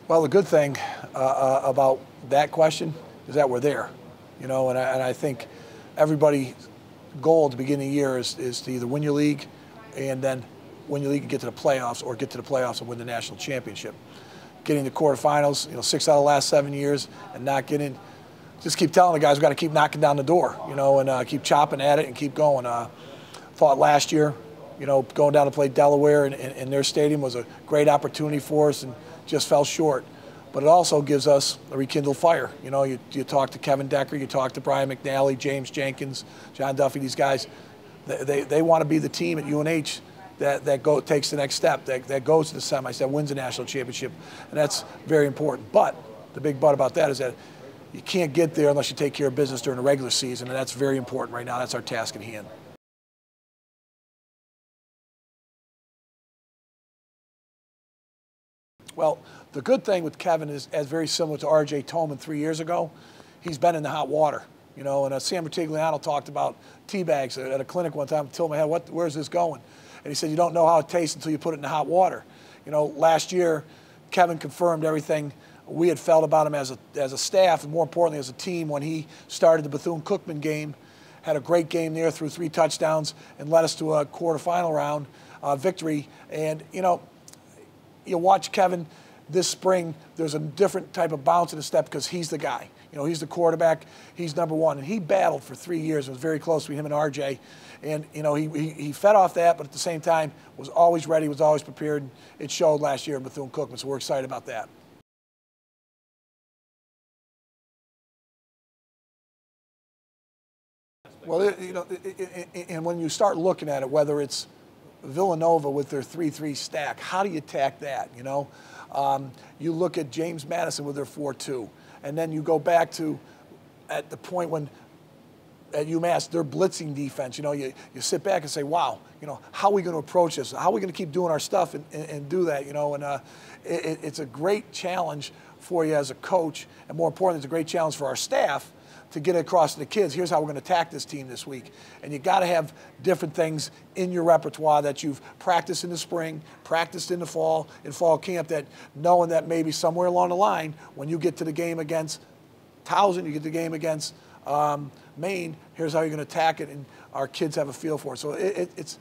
Well, the good thing about that question is that we're there, and I think everybody's goal at the beginning of the year is to either win your league and then win your league and get to the playoffs, or get to the playoffs and win the national championship. Getting to quarterfinals, 6 out of the last 7 years and not getting, just keep telling the guys we've got to keep knocking down the door, and keep chopping at it and keep going. Thought last year, going down to play Delaware in their stadium was a great opportunity for us and just fell short. But it also gives us a rekindled fire. You talk to Kevin Decker, you talk to Brian McNally, James Jenkins, John Duffy, these guys, they want to be the team at UNH that takes the next step, that goes to the semis, that wins the national championship, and that's very important. But the big but about that is that you can't get there unless you take care of business during the regular season, and that's very important right now. That's our task at hand. Well, the good thing with Kevin is, as very similar to R.J. Tolman 3 years ago, he's been in the hot water. And Sam Rutigliano talked about tea bags at a clinic one time. Told me, hey, where's this going? And he said, you don't know how it tastes until you put it in the hot water. Last year, Kevin confirmed everything we had felt about him as a staff, and more importantly as a team, when he started the Bethune-Cookman game. Had a great game there, threw 3 touchdowns, and led us to a quarterfinal round victory. And, you watch Kevin this spring, there's a different type of bounce in his step because he's the guy. He's the quarterback. He's number one. And he battled for 3 years. It was very close between him and RJ. And, he fed off that, but at the same time was always ready, was always prepared. It showed last year in Bethune-Cookman, so we're excited about that. Well, and when you start looking at it, whether it's Villanova with their 3-3 stack, how do you attack that? You look at James Madison with their 4-2, and then you go back to at the point when at UMass their blitzing defense. You sit back and say, wow, how are we going to approach this? How are we going to keep doing our stuff and do that? It's a great challenge for you as a coach, and more importantly, it's a great challenge for our staff to get it across to the kids. Here's how we're going to attack this team this week. And you got to have different things in your repertoire that you've practiced in the spring, practiced in the fall, in fall camp, that knowing that maybe somewhere along the line, when you get to the game against Towson, you get the game against Maine, here's how you're going to attack it, and our kids have a feel for it. So it's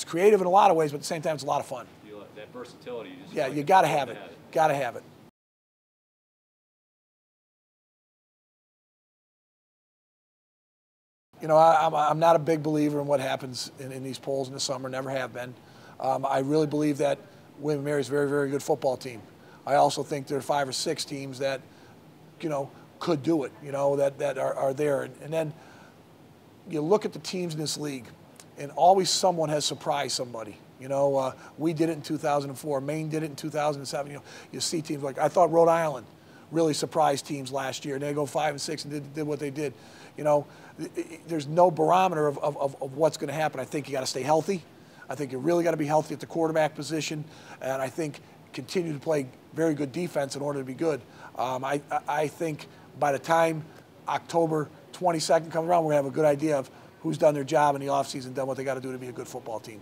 creative in a lot of ways, but at the same time, it's a lot of fun. That versatility. You got to have it. Got to have it. I'm not a big believer in what happens in these polls in the summer, never have been. I really believe that William & Mary is a very, very good football team. I also think there are 5 or 6 teams that, could do it, that are there. And then you look at the teams in this league, and always someone has surprised somebody. We did it in 2004. Maine did it in 2007. You see teams like, I thought Rhode Island really surprised teams last year, and they go 5 and 6 and did what they did. There's no barometer of what's going to happen. I think you got to stay healthy. I think you really got to be healthy at the quarterback position, and I think continue to play very good defense in order to be good. I think by the time October 22nd comes around, we're going to have a good idea of who's done their job in the offseason, done what they got to do to be a good football team.